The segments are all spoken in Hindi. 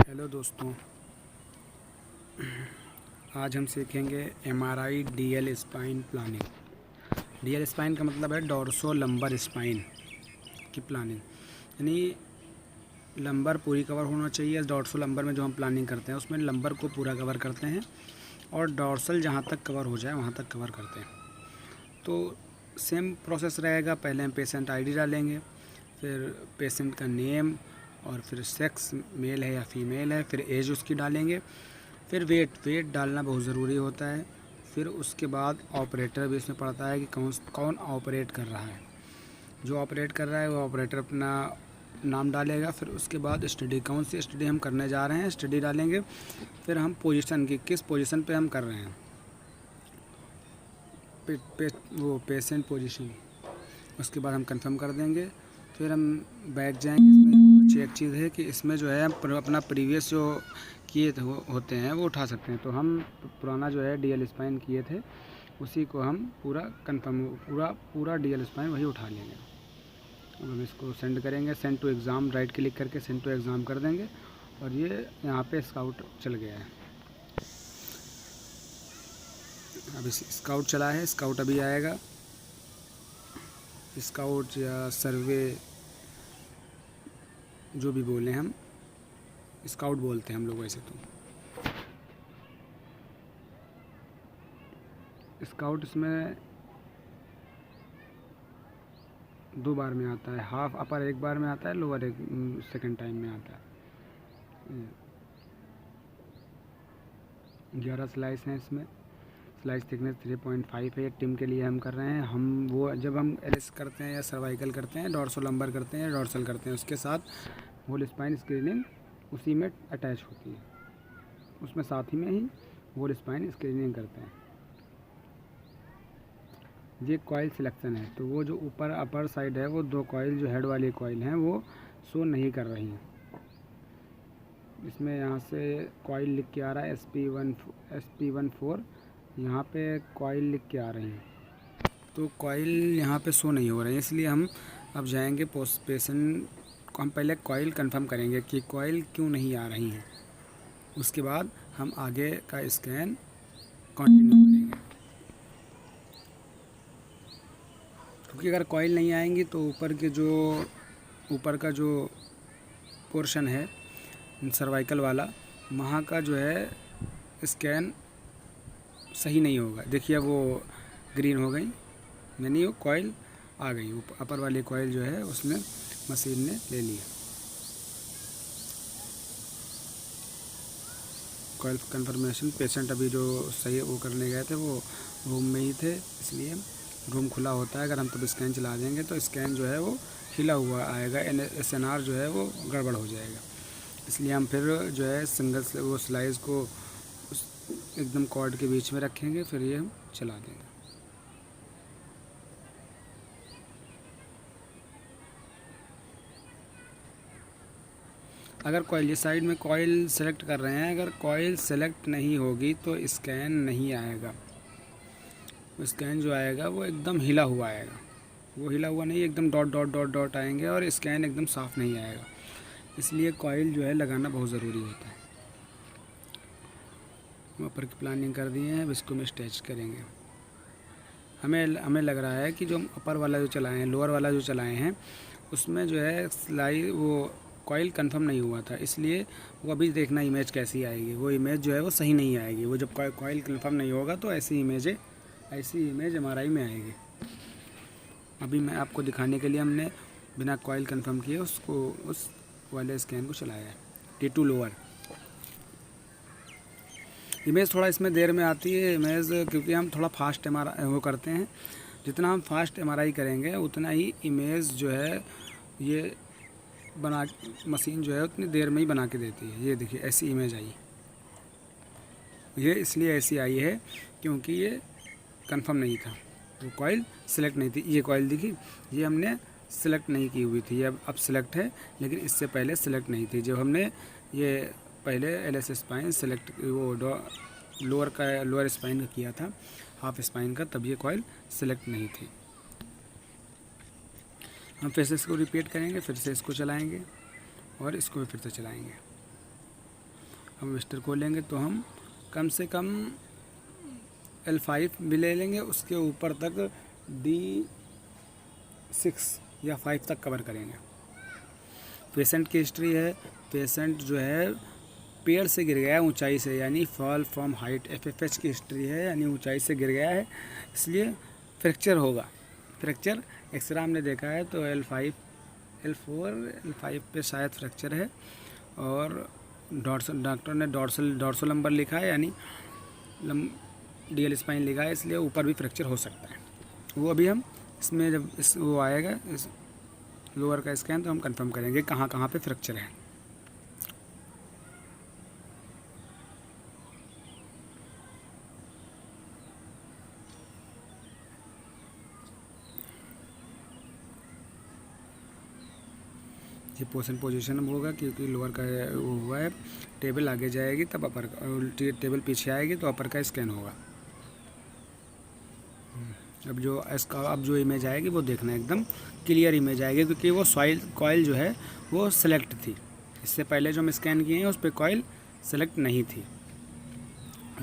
हेलो दोस्तों, आज हम सीखेंगे MRI DL spine planning. DL spine का मतलब है डोर्सो लंबर स्पाइन की प्लानिंग, यानी लंबर पूरी कवर होना चाहिए। डोर्सो लंबर में जो हम प्लानिंग करते हैं उसमें लंबर को पूरा कवर करते हैं और डोर्सल जहाँ तक कवर हो जाए वहाँ तक कवर करते हैं। तो सेम प्रोसेस रहेगा। पहले हम पेशेंट आईडी डालेंगे, फिर पेशेंट का नेम और फिर सेक्स मेल है या फीमेल है, फिर एज उसकी डालेंगे, फिर वेट डालना बहुत ज़रूरी होता है। फिर उसके बाद ऑपरेटर भी इसमें पड़ता है कि कौन ऑपरेट कर रहा है। जो ऑपरेट कर रहा है वो ऑपरेटर अपना नाम डालेगा। फिर उसके बाद स्टडी, कौन सी स्टडी हम करने जा रहे हैं, स्टडी डालेंगे। फिर हम पोजीशन की, किस पोजीशन पे हम कर रहे हैं, वो पेशेंट पोजीशन, उसके बाद हम कंफर्म कर देंगे। फिर हम बैठ जाएंगे। इसमें अच्छी एक चीज़ है कि इसमें जो है हम अपना प्रीवियस जो किए थे होते हैं वो उठा सकते हैं। तो हम पुराना जो है डीएल स्पाइन किए थे उसी को हम पूरा कंफर्म पूरा डीएल स्पाइन वही उठा लेंगे। अब हम इसको सेंड करेंगे, send to exam, right click करके सेंड टू एग्ज़ाम कर देंगे और ये यहाँ पे स्काउट चल गया है। अब स्काउट चला है, स्काउट अभी आएगा। स्काउट या सर्वे जो भी बोले, हम स्काउट बोलते हैं हम लोग वैसे तो। स्काउट इसमें 2 बार में आता है, हाफ अपर 1 बार में आता है, लोअर एक सेकेंड टाइम में आता है। 11 स्लाइस हैं इसमें। स्लाइस थिकनेस 3.5 है। टीम के लिए हम कर रहे हैं। हम वो जब हम एलएस करते हैं या सर्वाइकल करते हैं, डोर्सल लंबर करते हैं, डोर्सल करते हैं, उसके साथ होल स्पाइन स्क्रीनिंग उसी में अटैच होती है। उसमें साथ ही में ही होल स्पाइन स्क्रीनिंग करते हैं। ये कॉइल सिलेक्शन है, तो वो जो ऊपर अपर साइड है वो 2 कॉइल जो हेड वाली कॉइल हैं वो शो नहीं कर रही हैं। इसमें यहाँ से कॉइल लिख के आ रहा है SP14, यहाँ पे कॉइल लिख के आ रही हैं, तो कॉइल यहाँ पे शो नहीं हो रही है। इसलिए हम अब जाएंगे पेशेंट को, हम पहले कॉइल कंफर्म करेंगे कि कॉइल क्यों नहीं आ रही हैं। उसके बाद हम आगे का स्कैन कंटिन्यू करेंगे। क्योंकि अगर कॉइल नहीं आएंगी तो ऊपर का जो पोर्शन है सर्वाइकल वाला, वहाँ का जो है स्कैन सही नहीं होगा। देखिए वो ग्रीन हो गई, यानी वो कॉइल आ गई। अपर वाली कॉइल जो है उसने मशीन ने ले लिया। कॉइल कंफर्मेशन, पेशेंट अभी जो सही वो करने गए थे वो रूम में ही थे, इसलिए रूम खुला होता है। अगर हम तब स्कैन चला देंगे तो स्कैन जो है वो हिला हुआ आएगा, SNR जो है वो गड़बड़ हो जाएगा। इसलिए हम फिर जो है सिंगल वो स्लाइस को एकदम कॉर्ड के बीच में रखेंगे, फिर ये हम चला देंगे। अगर कॉइल, ये साइड में कॉइल सेलेक्ट कर रहे हैं, अगर कॉइल सेलेक्ट नहीं होगी तो स्कैन नहीं आएगा। स्कैन जो आएगा वो एकदम हिला हुआ आएगा, वो हिला हुआ नहीं, एकदम डॉट डॉट डॉट डॉट आएंगे और स्कैन एकदम साफ नहीं आएगा। इसलिए कॉइल जो है लगाना बहुत ज़रूरी होता है। हम ऊपर की प्लानिंग कर दिए हैं, अब इसको हम स्टेच करेंगे। हमें लग रहा है कि जो हम अपर वाला जो चलाए हैं, लोअर वाला जो चलाए हैं, उसमें जो है सिलाई वो कॉइल कंफर्म नहीं हुआ था, इसलिए वो अभी देखना इमेज कैसी आएगी। वो इमेज जो है वो सही नहीं आएगी। वो जब कॉइल कंफर्म नहीं होगा तो ऐसी इमेज एमआरआई में आएगी। अभी मैं आपको दिखाने के लिए हमने बिना कॉइल कंफर्म किए उसको उस वाले स्कैन को चलाया है। T2 लोअर इमेज थोड़ा इसमें देर में आती है इमेज, क्योंकि हम थोड़ा फास्ट वो करते हैं। जितना हम फास्ट एमआरआई करेंगे उतना ही इमेज जो है ये मशीन जो है उतनी देर में ही बना के देती है। ये देखिए ऐसी इमेज आई, ये इसलिए ऐसी आई है क्योंकि ये कंफर्म नहीं था, वो कॉइल सेलेक्ट नहीं थी। ये कॉइल दिखी, ये हमने सेलेक्ट नहीं की हुई थी, ये अब सेलेक्ट है, लेकिन इससे पहले सेलेक्ट नहीं थी। जब हमने ये पहले LS स्पाइन सेलेक्ट वो लोअर स्पाइन का किया था, हाफ स्पाइन का, तब ये कॉइल सेलेक्ट नहीं थी। हम फिर से इसको रिपीट करेंगे, फिर से इसको चलाएंगे और इसको भी फिर से चलाएंगे। हम विजिटर खोलेंगे तो हम कम से कम L5 भी ले लेंगे, उसके ऊपर तक D6 या 5 तक कवर करेंगे। पेशेंट की हिस्ट्री है, पेशेंट जो है पेड़ से गिर गया है ऊंचाई से, यानी फॉल फ्रॉम हाइट। FFH की हिस्ट्री है, यानी ऊंचाई से गिर गया है, इसलिए फ्रैक्चर होगा। फ्रैक्चर एक्सरे हमने देखा है तो L5 L4 L5 पे शायद फ्रैक्चर है, और डॉक्टर ने डॉर्सोलम्बर लिखा है, यानी DL स्पाइन लिखा है, इसलिए ऊपर भी फ्रैक्चर हो सकता है। वो अभी हम इसमें जब वो आएगा इस लोअर का स्कैन तो हम कंफर्म करेंगे कहाँ कहाँ पे फ्रैक्चर है। ये पोजीशन होगा क्योंकि लोअर का वो हुआ है, टेबल आगे जाएगी तब अपर का, टेबल पीछे आएगी तो अपर का स्कैन होगा। अब जो इमेज आएगी वो देखना एकदम क्लियर इमेज आएगी, क्योंकि वो कॉइल जो है वो सेलेक्ट थी। इससे पहले जो हम स्कैन किए हैं उस पर कॉइल सेलेक्ट नहीं थी।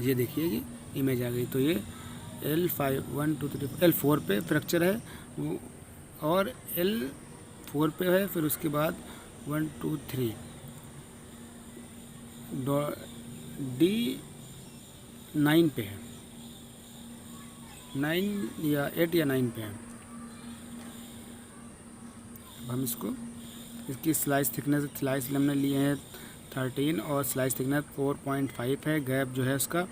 ये देखिए कि इमेज आ गई। तो ये L5 1 2 3 L4 पे फ्रैक्चर है वो, और L4 पे है, फिर उसके बाद 1 2 3 D9 पे है, 9 या 8 या 9 पे है। अब हम इसकी स्लाइस थिकनेस हमने लिए हैं 13 और स्लाइस थिकनेस 4.5 है। गैप जो है उसका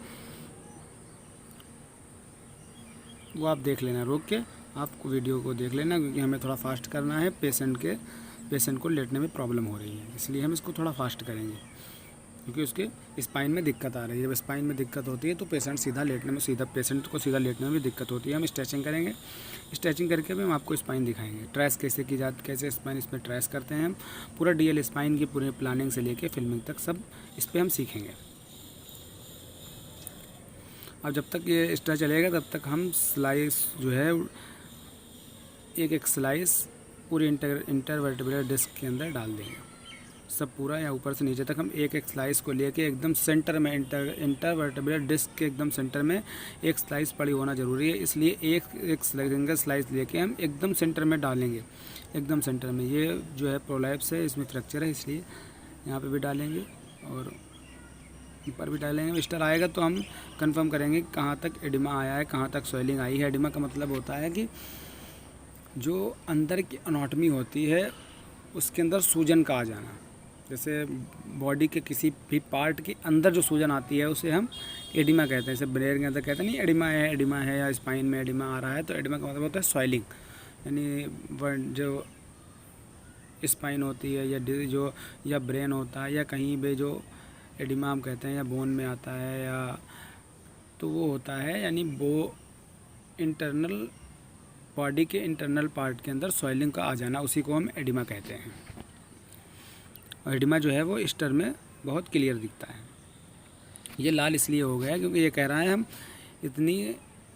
वो आप देख लेना, रोक के आप वीडियो को देख लेना, क्योंकि हमें थोड़ा फास्ट करना है। पेशेंट को लेटने में प्रॉब्लम हो रही है, इसलिए हम इसको थोड़ा फास्ट करेंगे, क्योंकि उसके स्पाइन में दिक्कत आ रही है। जब स्पाइन में दिक्कत होती है तो पेशेंट को सीधा लेटने में भी दिक्कत होती है। हम स्ट्रेचिंग करेंगे, स्ट्रेचिंग करके भी हम आपको स्पाइन दिखाएंगे। ट्रेस कैसे की जाती, कैसे स्पाइन इसमें ट्रेस करते हैं हम, पूरा DL स्पाइन की पूरी प्लानिंग से लेके फिल्मिंग तक सब इस पर हम सीखेंगे। अब जब तक ये स्ट्रेच चलेगा तब तक हम स्लाइस जो है एक स्लाइस पूरी इंटरवर्टिब्रल डिस्क के अंदर डाल देंगे, सब पूरा या ऊपर से नीचे तक। हम एक स्लाइस को लेके एकदम सेंटर में इंटरवर्टिब्रल डिस्क के एकदम सेंटर में एक स्लाइस पड़ी होना ज़रूरी है, इसलिए एक सिंगल स्लाइस लेके हम एकदम सेंटर में डालेंगे, एकदम सेंटर में। ये जो है प्रोलैप्स है, इसमें फ्रैक्चर है, इसलिए यहाँ पे भी डालेंगे और ऊपर भी डालेंगे। विस्टर आएगा तो हम कंफर्म करेंगे कहाँ तक एडिमा आया है, कहाँ तक स्वेलिंग आई है। एडिमा का मतलब होता है कि जो अंदर की एनाटॉमी होती है उसके अंदर सूजन का आ जाना। जैसे बॉडी के किसी भी पार्ट के अंदर जो सूजन आती है उसे हम एडिमा कहते हैं। जैसे ब्रेन के अंदर कहते हैं नहीं एडिमा है या स्पाइन में एडिमा आ रहा है, तो एडिमा का मतलब होता है स्वेलिंग, यानी जो स्पाइन होती है या ब्रेन होता है या कहीं भी जो एडिमा हम कहते हैं, या बोन में आता है या तो वो होता है, यानी वो इंटरनल बॉडी के इंटरनल पार्ट के अंदर स्वेलिंग का आ जाना, उसी को हम एडिमा कहते हैं। और एडिमा जो है वो स्टर में बहुत क्लियर दिखता है। ये लाल इसलिए हो गया क्योंकि ये कह रहा है हम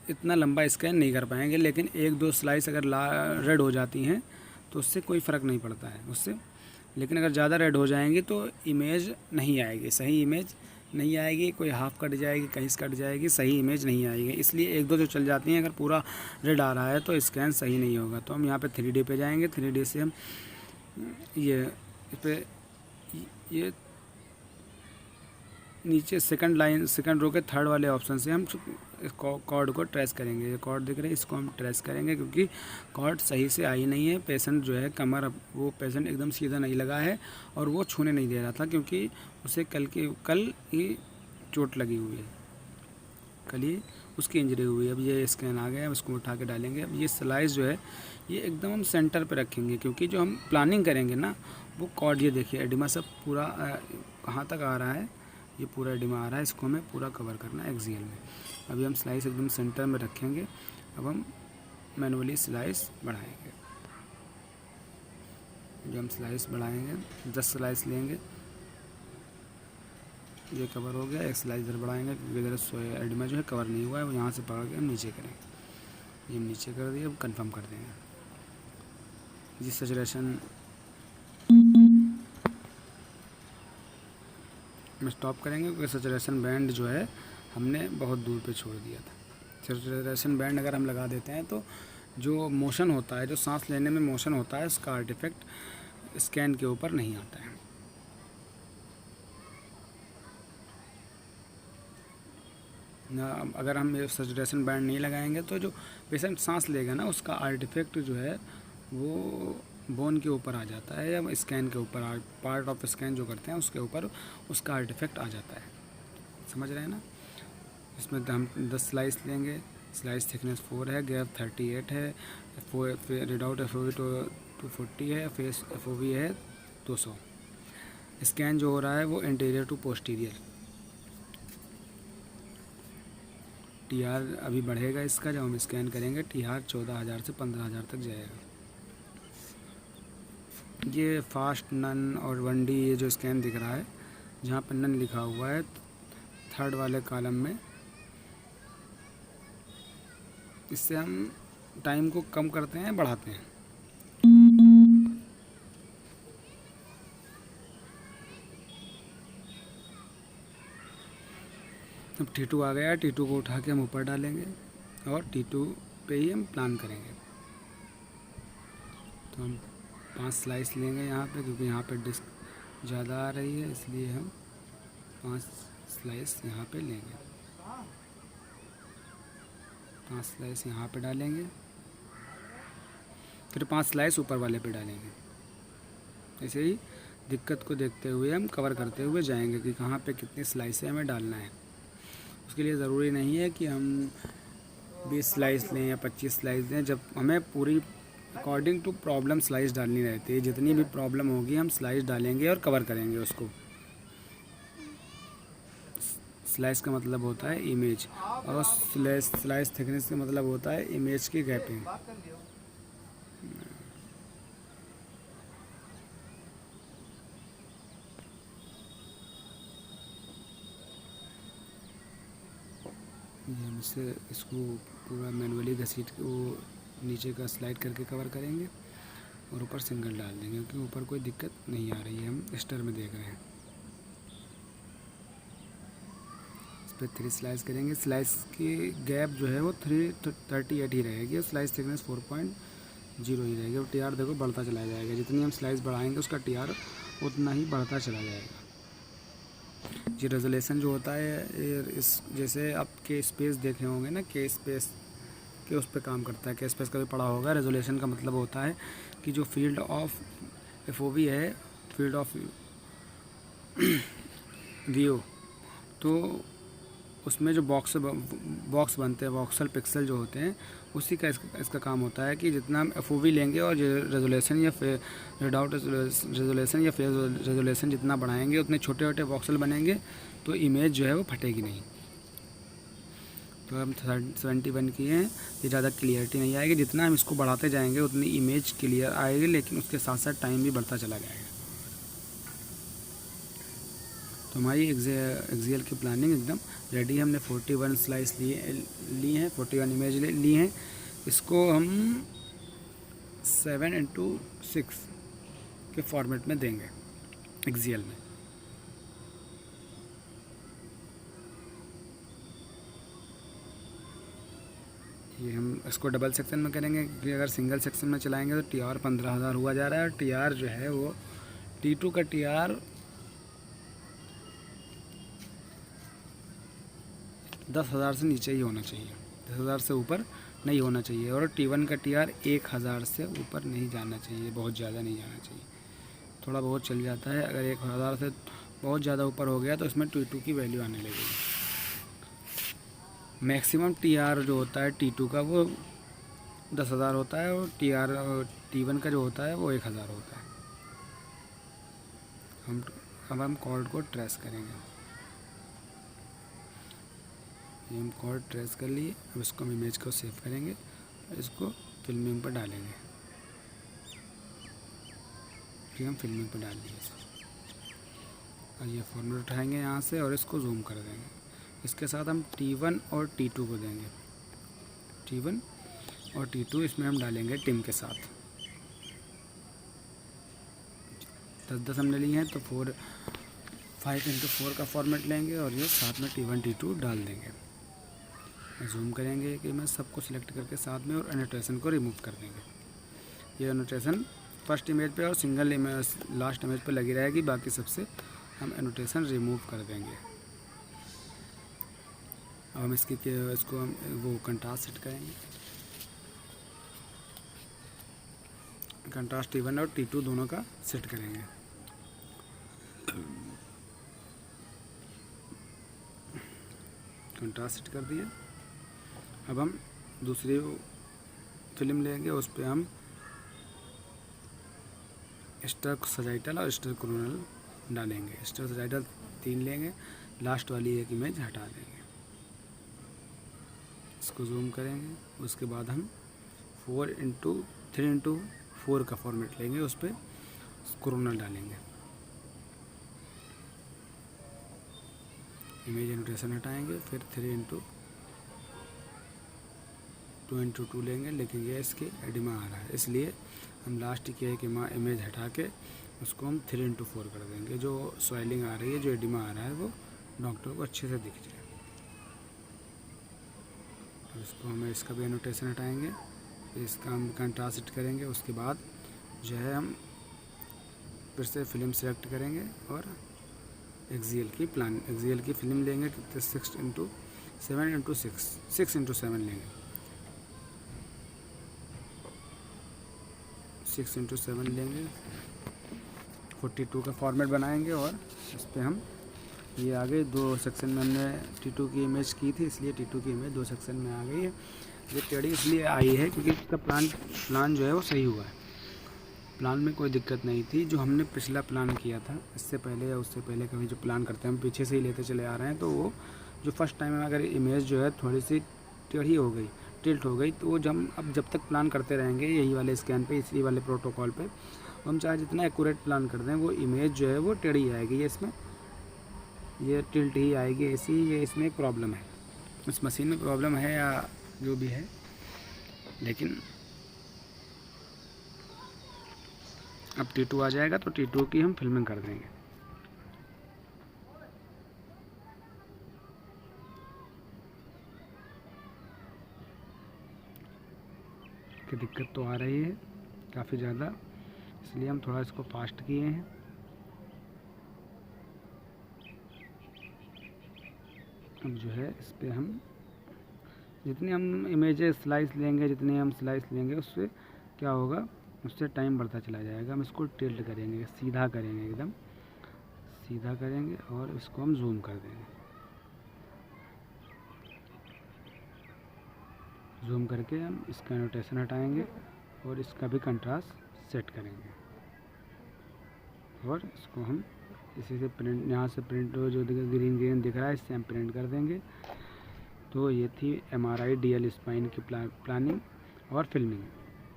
इतना लंबा स्कैन नहीं कर पाएंगे, लेकिन 1-2 स्लाइस अगर रेड हो जाती हैं तो उससे कोई फ़र्क नहीं पड़ता है उससे। लेकिन अगर ज़्यादा रेड हो जाएंगी तो इमेज नहीं आएगी, सही इमेज नहीं आएगी, कोई हाफ कट जाएगी, कहीं से कट जाएगी, सही इमेज नहीं आएगी। इसलिए 1-2 जो चल जाती हैं, अगर पूरा रेड आ रहा है तो स्कैन सही नहीं होगा। तो हम यहाँ पे 3D पे जाएंगे, 3D से हम ये नीचे सेकंड रो के थर्ड वाले ऑप्शन से हम कॉर्ड को ट्रेस करेंगे। ये कॉर्ड दिख रहा है, इसको हम ट्रेस करेंगे, क्योंकि कॉर्ड सही से आई नहीं है। पेशेंट जो है कमर वो पेशेंट एकदम सीधा नहीं लगा है और वो छूने नहीं दे रहा था, क्योंकि उसे कल ही चोट लगी हुई है, कल ही उसकी इंजरी हुई है। अब ये स्कैन आ गया, उसको उठा के डालेंगे। अब ये स्लाइस जो है ये एकदम हम सेंटर पे रखेंगे, क्योंकि जो हम प्लानिंग करेंगे ना वो कॉर्ड, ये देखिए एडिमा सब पूरा कहाँ तक आ रहा है, ये पूरा एडिमा आ रहा है, इसको हमें पूरा कवर करना है एक्सियल में। अभी हम स्लाइस एकदम सेंटर में रखेंगे। अब हम मैनुअली स्लाइस बढ़ाएंगे। जब हम स्लाइस बढ़ाएंगे 10 स्लाइस लेंगे, ये कवर हो गया। एक स्लाइस इधर बढ़ाएंगे क्योंकि इधर एडिमा जो है कवर नहीं हुआ है, वो यहाँ से पकड़ के हम नीचे करेंगे। ये हम नीचे कर दिए, अब कंफर्म कर देंगे जी सैचुरेशन। में स्टॉप करेंगे क्योंकि सैचुरेशन बैंड जो है हमने बहुत दूर पे छोड़ दिया था। सैचुरेशन बैंड अगर हम लगा देते हैं तो जो मोशन होता है, जो सांस लेने में मोशन होता है, उसका आर्टिफैक्ट स्कैन के ऊपर नहीं आता है। अगर हम सैचुरेशन बैंड नहीं लगाएंगे तो जो पेशेंट सांस लेगा ना, उसका आर्टिफैक्ट जो है वो बोन के ऊपर आ जाता है या स्कैन के ऊपर, पार्ट ऑफ स्कैन जो करते हैं उसके ऊपर उसका आर्टिफैक्ट आ जाता है। समझ रहे हैं ना। इसमें हम 10 स्लाइस लेंगे। स्लाइस थिकनेस 4 है, गैप 38 है, रिडआउट FOV 240 है, फेस FOV है 200। स्कैन जो हो रहा है वो इंटीरियर टू पोस्टीरियर। TR अभी बढ़ेगा इसका, जब हम स्कैन करेंगे TR 14,000 से 15,000 तक जाएगा। ये फास्ट, नन और 1D ये जो स्कैन दिख रहा है, जहाँ पर नन लिखा हुआ है थर्ड वाले कॉलम में, इससे हम टाइम को कम करते हैं, बढ़ाते हैं। अब T2 आ गया। T2 को उठा के हम ऊपर डालेंगे और T2 पे ही हम प्लान करेंगे। तो हम 5 स्लाइस लेंगे यहाँ पे, क्योंकि यहाँ पे डिस्क ज़्यादा आ रही है, इसलिए हम 5 स्लाइस यहाँ पे लेंगे। 5 स्लाइस यहाँ पे डालेंगे, फिर 5 स्लाइस ऊपर वाले पे डालेंगे। ऐसे ही दिक्कत को देखते हुए हम कवर करते हुए जाएंगे कि कहाँ पे कितनी स्लाइसें हमें डालना है। उसके लिए ज़रूरी नहीं है कि हम 20 स्लाइस लें या 25 स्लाइस लें। जब हमें पूरी अकॉर्डिंग टू प्रॉब्लम स्लाइस डालनी रहती है, जितनी भी प्रॉब्लम होगी हम स्लाइस डालेंगे और कवर करेंगे उसको। स्लाइस का मतलब होता है इमेज, और स्लाइस थिकनेस का मतलब होता है इमेज की गैपिंग। हम इसको पूरा मैनुअली घसीट के वो नीचे का स्लाइड करके कवर करेंगे और ऊपर सिंगल डाल देंगे, क्योंकि ऊपर कोई दिक्कत नहीं आ रही है, हम स्टर में देख रहे हैं। इस पर 3 स्लाइस करेंगे। स्लाइस की गैप जो है वो 338 ही रहेगी और स्लाइस थिकनेस 4.0 ही रहेगी। और TR देखो बढ़ता चला जाएगा, जितनी हम स्लाइस बढ़ाएंगे उसका TR उतना ही बढ़ता चला जाएगा। ये रेजोल्यूशन जो होता है, इस जैसे आपके स्पेस देखे होंगे ना, के स्पेस के उस पर काम करता है। के स्पेस का भी पढ़ा होगा। रेजोल्यूशन का मतलब होता है कि जो फील्ड ऑफ FOV है, फील्ड ऑफ व्यू, तो उसमें जो बॉक्स बनते हैं, वॉक्सल पिक्सल जो होते हैं, उसी का इसका काम होता है कि जितना हम FOV लेंगे और रेजोल्यूशन या रिडआउट रेजोल्यूशन या फेज रेजोल्यूशन जितना बढ़ाएंगे, उतने छोटे छोटे वॉक्सल बनेंगे, तो इमेज जो है वो फटेगी नहीं। तो हम 71 किए हैं, ये ज़्यादा क्लियरिटी नहीं आएगी। जितना हम इसको बढ़ाते जाएंगे उतनी इमेज क्लियर आएगी, लेकिन उसके साथ साथ टाइम भी बढ़ता चला जाएगा। तो हमारी एक्सियल की प्लानिंग एकदम रेडी है। हमने 41 स्लाइस ली हैं, 41 इमेज ली हैं। इसको हम 7x6 के फॉर्मेट में देंगे एक्सियल में। ये हम इसको डबल सेक्शन में करेंगे, क्योंकि अगर सिंगल सेक्शन में चलाएंगे तो TR 15,000 हुआ जा रहा है, और TR जो है वो T2 का TR 10,000 से नीचे ही होना चाहिए, 10,000 से ऊपर नहीं होना चाहिए। और T1 का TR 1,000 से ऊपर नहीं जाना चाहिए, बहुत ज़्यादा नहीं जाना चाहिए। थोड़ा बहुत चल जाता है, अगर 1,000 से बहुत ज़्यादा ऊपर हो गया तो इसमें T2 की वैल्यू आने लगेगी। मैक्सिमम TR जो होता है T2 का वो 10,000 होता है, और T1 का जो होता है वो 1,000 होता है। हम कॉर्ड को ट्रेस करेंगे। ये हम कॉर्ड ट्रेस कर लिए। अब इसको हम इमेज को सेव करेंगे, इसको फिल्मिंग पर डालेंगे। फिर हम फिल्मिंग पर डाल दिए। और ये फॉर्मेट उठाएंगे यहाँ से और इसको जूम कर देंगे। इसके साथ हम T1 और T2 को देंगे। T1 और T2 इसमें हम डालेंगे टिम के साथ। 10-10 हमने लिए हैं, तो 5:4 का फॉर्मेट लेंगे और ये साथ में T1 T2 डाल देंगे। जूम करेंगे कि मैं सबको सिलेक्ट करके साथ में और एनोटेशन को रिमूव कर देंगे। ये एनोटेशन फर्स्ट इमेज पे और सिंगल इमेज लास्ट इमेज पे लगी रहेगी, बाकी सबसे हम एनोटेशन रिमूव कर देंगे। अब हम इसको हम वो कंट्रास्ट सेट करेंगे। कंट्रास्ट T1 और T2 दोनों का सेट करेंगे। कंट्रास्ट सेट कर दिया। अब हम दूसरी फिल्म लेंगे, उस पर हम स्टार सजाइटल और स्टार कोरोनल डालेंगे। स्टार सजाइटल 3 लेंगे, लास्ट वाली एक इमेज हटा देंगे। इसको जूम करेंगे। उसके बाद हम 3:4 का फॉर्मेट लेंगे, उस पर कोरोनल डालेंगे। इमेज एनोटेशन हटाएंगे, फिर 3:2 लेंगे, लेकिन ये इसके एडिमा आ रहा है, इसलिए हम लास्ट की एक इमेज हटा के उसको हम 3:4 कर देंगे। जो स्वेलिंग आ रही है, जो एडिमा आ रहा है, वो डॉक्टर को अच्छे से दिख जाए। तो इसको हमें इसका भी एनोटेशन हटाएंगे, फिर इसका हम कंट्रास्ट सेट करेंगे। उसके बाद जो है हम फिर से फिल्म सेलेक्ट करेंगे और एक्सियल की फिल्म लेंगे। 6:7 लेंगे। 6:7 लेंगे, 42 का फॉर्मेट बनाएंगे और इस पर हम ये आ गए 2 सेक्शन में। हमने T2 की इमेज की थी, इसलिए T2 की इमेज 2 सेक्शन में आ गई है। ये टेढ़ी इसलिए आई है क्योंकि इसका प्लान जो है वो सही हुआ है। प्लान में कोई दिक्कत नहीं थी। जो हमने पिछला प्लान किया था, इससे पहले या उससे पहले कभी जो प्लान करते हैं हम पीछे से ही लेते चले आ रहे हैं, तो वो जो फर्स्ट टाइम अगर इमेज जो है थोड़ी सी टेढ़ी हो गई, टिल्ट हो गई, तो वो जब तक प्लान करते रहेंगे यही वाले स्कैन पे, इसी वाले प्रोटोकॉल पे, हम चाहे जितना एक्यूरेट प्लान कर दें, वो इमेज जो है वो टेढ़ी आएगी। ये इसमें ये टिल्ट ही आएगी ऐसी। ये इसमें एक प्रॉब्लम है, इस मशीन में प्रॉब्लम है या जो भी है, लेकिन अब T2 आ जाएगा तो T2 की हम फिल्मिंग कर देंगे। कि दिक्कत तो आ रही है काफ़ी ज़्यादा, इसलिए हम थोड़ा इसको फास्ट किए हैं। अब जो है इस पर हम जितनी हम इमेजेस स्लाइस लेंगे, उससे क्या होगा, उससे टाइम बढ़ता चला जाएगा। हम इसको टिल्ट करेंगे, सीधा करेंगे, एकदम सीधा करेंगे और इसको हम जूम कर देंगे। जूम करके हम इसका एनोटेशन हटाएंगे और इसका भी कंट्रास्ट सेट करेंगे और इसको हम इसी से प्रिंट, यहाँ से प्रिंट जो ग्रीन दिख रहा है, इससे हम प्रिंट कर देंगे। तो ये थी MRI DL स्पाइन की प्लानिंग और फिल्मिंग।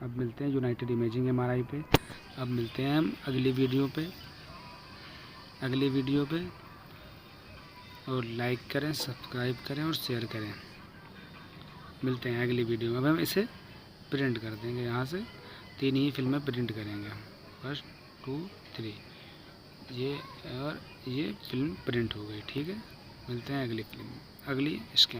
अब मिलते हैं यूनाइटेड इमेजिंग MRI पे। अब मिलते हैं हम अगली वीडियो पे और लाइक करें, सब्सक्राइब करें और शेयर करें। मिलते हैं अगली वीडियो में। अब हम इसे प्रिंट कर देंगे, यहाँ से 3 ही फिल्में प्रिंट करेंगे। 1 2 3 ये फिल्म प्रिंट हो गई। ठीक है, मिलते हैं अगली स्कैन।